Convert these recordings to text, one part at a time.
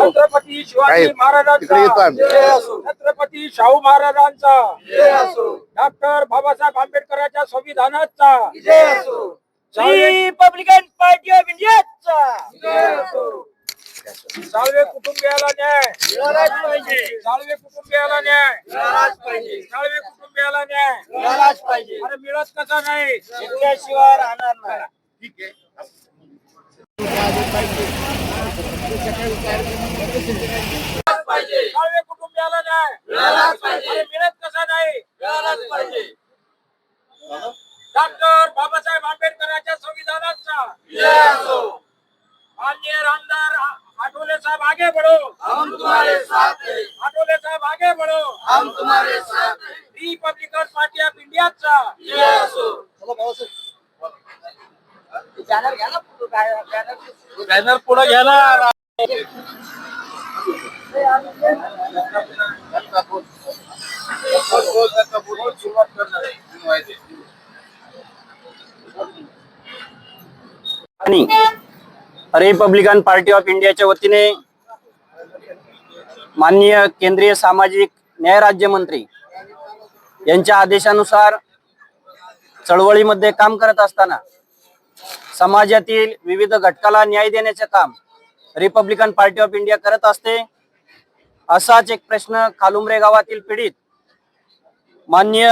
छत्रपती शिवाजी महाराजांचा, छत्रपती शाहू महाराजांचा, डॉक्टर बाबासाहेब आंबेडकरांच्या संविधानाचा, रिपब्लिकन पार्टी ऑफ इंडियाचा, साळवे कुटुंबियाला न्याय मिळालाच पाहिजे, साळवे कुटुंबियाला न्याय मिळालाच पाहिजे, साळवे कुटुंबियाला न्याय मिळालाच पाहिजे. अरे मिळत कसा नाही, शिवाय राहणार नाही. ठीक आहे. साळवे कुटुंबियाला न्याय मिळालाच पाहिजे. अरे मिळत कसा नाही, मिळालाच पाहिजे. डॉक्टर बाबासाहेब आंबेडकरांच्या संविधानाचा माननीय आमदार आठवले साहब आगे बढ़ो, हम तुम्हारे साथ हैं. आठवले साहब आगे बढ़ो, हम तुम्हारे साथ हैं. रिपब्लिकन पार्टी ऑफ इंडियाचा बॅनर पुढे घ्या ना. आणि रिपब्लिकन पार्टी ऑफ इंडियाच्या वतीने माननीय केंद्रीय सामाजिक न्याय राज्यमंत्री यांच्या आदेशानुसार चळवळीमध्ये काम करत असताना समाजातील विविध घटकाला न्याय देण्याचे काम रिपब्लिकन पार्टी ऑफ इंडिया करत असते. असाच एक प्रश्न खालुमरे गावातील पीडित माननीय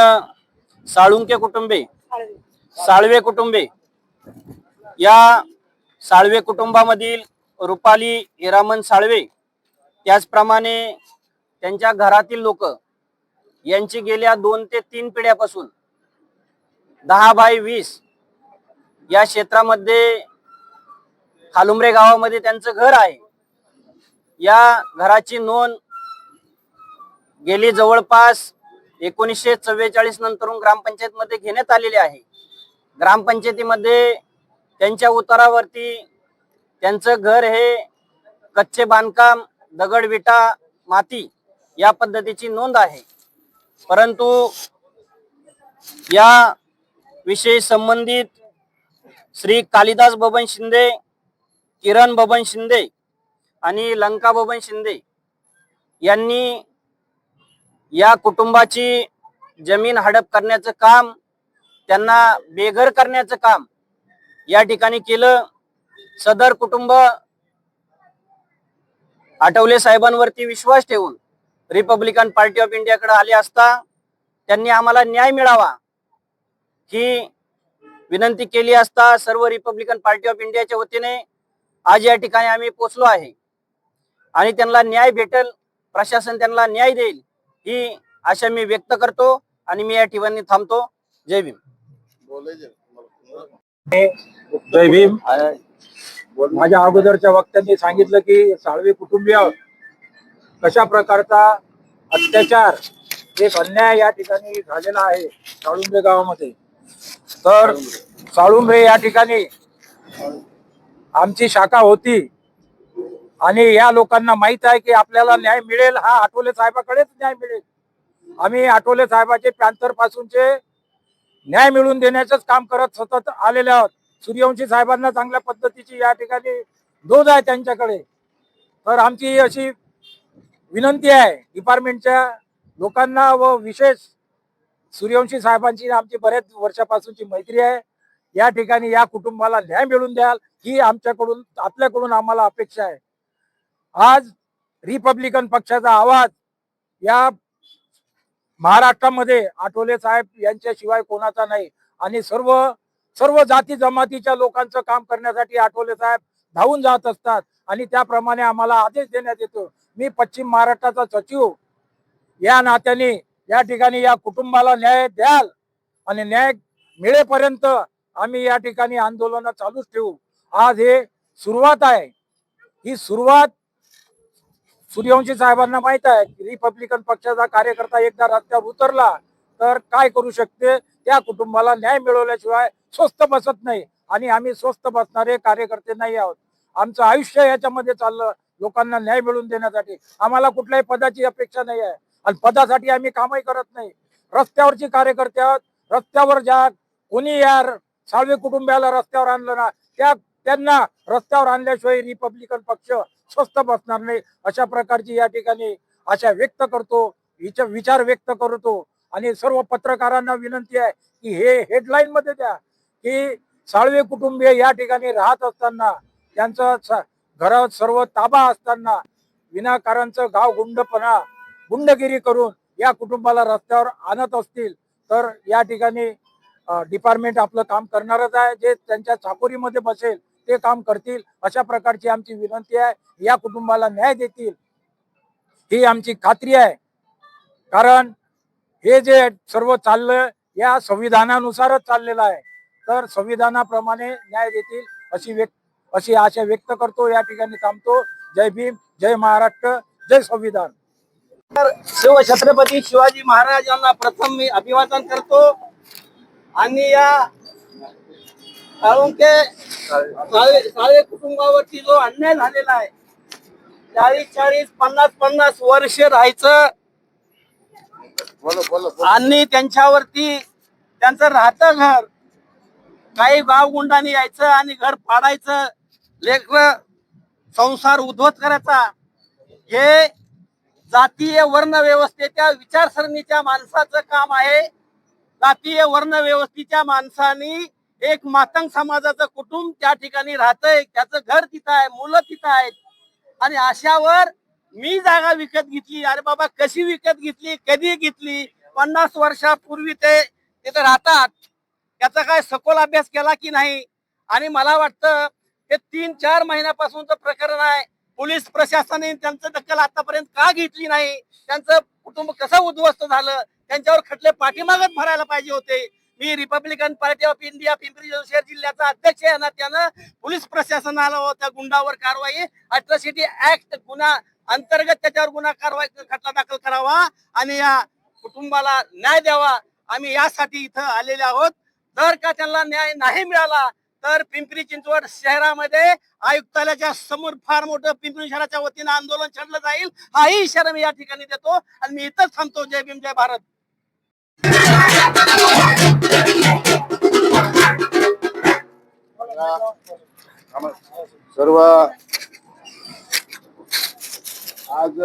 साळवे कुटुंबे या साळवे कुटुंबामधील रुपाली हिरामन साळवे, त्याचप्रमाणे त्यांच्या घरातील लोक यांची गेल्या 2 ते 3 पिढ्यापासून 10/20 या क्षेत्रामध्ये खालुमरे गावामध्ये त्यांचं घर आहे. या घराची नोंद गेली जवळपास 1944 नंतरून ग्रामपंचायत मध्ये घेण्यात आलेली आहे. ग्रामपंचायतीमध्ये त्यांच्या उतारावरती त्यांचं घर हे कच्चे बांधकाम, दगड विटा माती या पद्धतीची नोंद आहे. परंतु या विषयी संबंधित श्री कालिदास बबन शिंदे, किरण बबन शिंदे आणि लंका बबन शिंदे यांनी या कुटुंबाची जमीन हडप करण्याचं काम, त्यांना बेघर करण्याचं काम या ठिकाणी केलं. सदर कुटुंब आठवले साहेबांवरती विश्वास ठेवून रिपब्लिकन पार्टी ऑफ इंडियाकडे आले असता त्यांनी आम्हाला न्याय मिळावा ही विनंती केली असता सर्व रिपब्लिकन पार्टी ऑफ इंडियाच्या वतीने आज या ठिकाणी आम्ही पोहोचलो आहे आणि त्यांना न्याय भेटेल, प्रशासन त्यांना न्याय देईल ही आशा मी व्यक्त करतो आणि मी या ठिकाणी थांबतो. जय भीम. जय भीम. माझ्या अगोदरच्या वक्त्यांनी सांगितलं की साळवे कुटुंबीय कशा प्रकारचा अत्याचार, एक अन्याय या ठिकाणी झालेला आहे साळुंबे गावामध्ये. तर साळुंबे या ठिकाणी आमची शाखा होती आणि या लोकांना माहित आहे की आपल्याला न्याय मिळेल, हा आठवले साहेबाकडेच न्याय मिळेल. आम्ही आठवले साहेबाचे पॅन्थर पासूनचे न्याय मिळवून देण्याचंच काम करत सतत आलेले आहोत. सूर्यवंशी साहेबांना चांगल्या पद्धतीची या ठिकाणी दोज आहे त्यांच्याकडे. तर आमची अशी विनंती आहे डिपार्टमेंटच्या लोकांना व विशेष सूर्यवंशी साहेबांची आमची बऱ्याच वर्षापासूनची मैत्री आहे. या ठिकाणी या कुटुंबाला न्याय मिळवून द्याल ही आपल्याकडून आम्हाला अपेक्षा आहे. आज रिपब्लिकन पक्षाचा आवाज या महाराष्ट्रामध्ये आठवले साहेब यांच्याशिवाय कोणाचा नाही आणि सर्व जाती जमातीच्या लोकांचं काम करण्यासाठी आठवले साहेब धावून जात असतात आणि त्याप्रमाणे आम्हाला आदेश देण्यात येतो. मी पश्चिम महाराष्ट्राचा सचिव या नात्याने या ठिकाणी या कुटुंबाला न्याय द्याल आणि न्याय मिळेपर्यंत आम्ही या ठिकाणी आंदोलन चालूच ठेवू. आज हे सुरुवात आहे. ही सुरुवात सूर्यवंशी साहेबांना माहित आहे की रिपब्लिकन पक्षाचा कार्यकर्ता एकदा रस्त्यावर उतरला तर काय करू शकते. त्या कुटुंबाला न्याय मिळवल्याशिवाय स्वस्थ बसत नाही आणि आम्ही स्वस्थ बसणारे कार्यकर्ते नाही आहोत. आमचं आयुष्य याच्यामध्ये चाललं लोकांना न्याय मिळवून देण्यासाठी. आम्हाला कुठल्याही पदाची अपेक्षा नाही आहे आणि पदासाठी आम्ही कामही करत नाही. रस्त्यावरची कार्यकर्ते आहोत. रस्त्यावर ज्या कोणी या साळवे कुटुंबियाला रस्त्यावर आणलं ना त्यांना रस्त्यावर आणल्याशिवाय रिपब्लिकन पक्ष स्वस्त बसणार नाही, अशा प्रकारची या ठिकाणी आशा व्यक्त करतो, विचार व्यक्त करतो. आणि सर्व पत्रकारांना विनंती आहे की हे हेडलाईन मध्ये द्या की साळवे कुटुंबीय या ठिकाणी राहत असताना, त्यांचं घरात सर्व ताबा असताना विनाकारणचं गाव गुंडगिरी करून या कुटुंबाला रस्त्यावर आणत असतील तर या ठिकाणी डिपार्टमेंट आपलं काम करणारच आहे. जे त्यांच्या चाकोरीमध्ये बसेल ते काम करतील, अशा प्रकारची आमची विनंती आहे. या कुटुंबाला न्याय देतील ही आमची खात्री आहे. कारण हे जे सर्व चाललं या संविधानानुसारच चाललेलं आहे, तर संविधानाप्रमाणे न्याय देतील अशी आशा व्यक्त करतो. या ठिकाणी थांबतो. जय भीम, जय महाराष्ट्र, जय संविधान. छत्रपती शिवाजी महाराजांना प्रथम मी अभिवादन करतो आणि या साळवे कुटुंबावरती जो अन्याय झालेला आहे, 40-40, 50-50 वर्ष राहायचं आणि त्यांच्यावरती त्यांचं राहतं घर काही गावगुंडांनी यायचं आणि घर पाडायचं, लेकर संसार उद्ध्वस्त करायचा. हे जातीय वर्ण व्यवस्थेच्या विचारसरणीच्या माणसाचं काम आहे. जातीय वर्ण व्यवस्थेच्या माणसानी एक मातंग समाजाचं कुटुंब त्या ठिकाणी राहतंय, त्याचं घर तिथं आहे, मुलं तिथं आहेत आणि अशावर मी जागा विकत घेतली. अरे बाबा, कशी विकत घेतली, कधी घेतली? 50 वर्षापूर्वी ते तिथे राहतात, त्याचा काय सखोल अभ्यास केला की नाही? आणि मला वाटतं हे 3-4 महिन्यापासूनचं प्रकरण आहे. पोलीस प्रशासनाने त्यांचं दखल आतापर्यंत का घेतली नाही? त्यांचं कुटुंब कसं उद्ध्वस्त झालं, त्यांच्यावर खटले पाठीमागत भरायला पाहिजे होते. मी Republican party of India Pimpri Chinchwad शहर जिल्ह्याचा अध्यक्ष आहे ना, त्यानं पोलीस प्रशासनाला त्या गुंडावर कारवाई, अट्रॉसिटी ऍक्ट गुन्हा अंतर्गत त्याच्यावर गुन्हा कारवाई खटला दाखल करावा आणि या कुटुंबाला न्याय द्यावा. आम्ही यासाठी इथं आलेले आहोत. जर का त्यांना न्याय नाही मिळाला तर पिंपरी चिंचवड शहरामध्ये आयुक्तालयाच्या समोर फार मोठं पिंपरी शहराच्या वतीनं आंदोलन छेडलं जाईल, हाही इशारा मी या ठिकाणी देतो आणि मी इथंच थांबतो. जय भीम, जय भारत. सर्व आज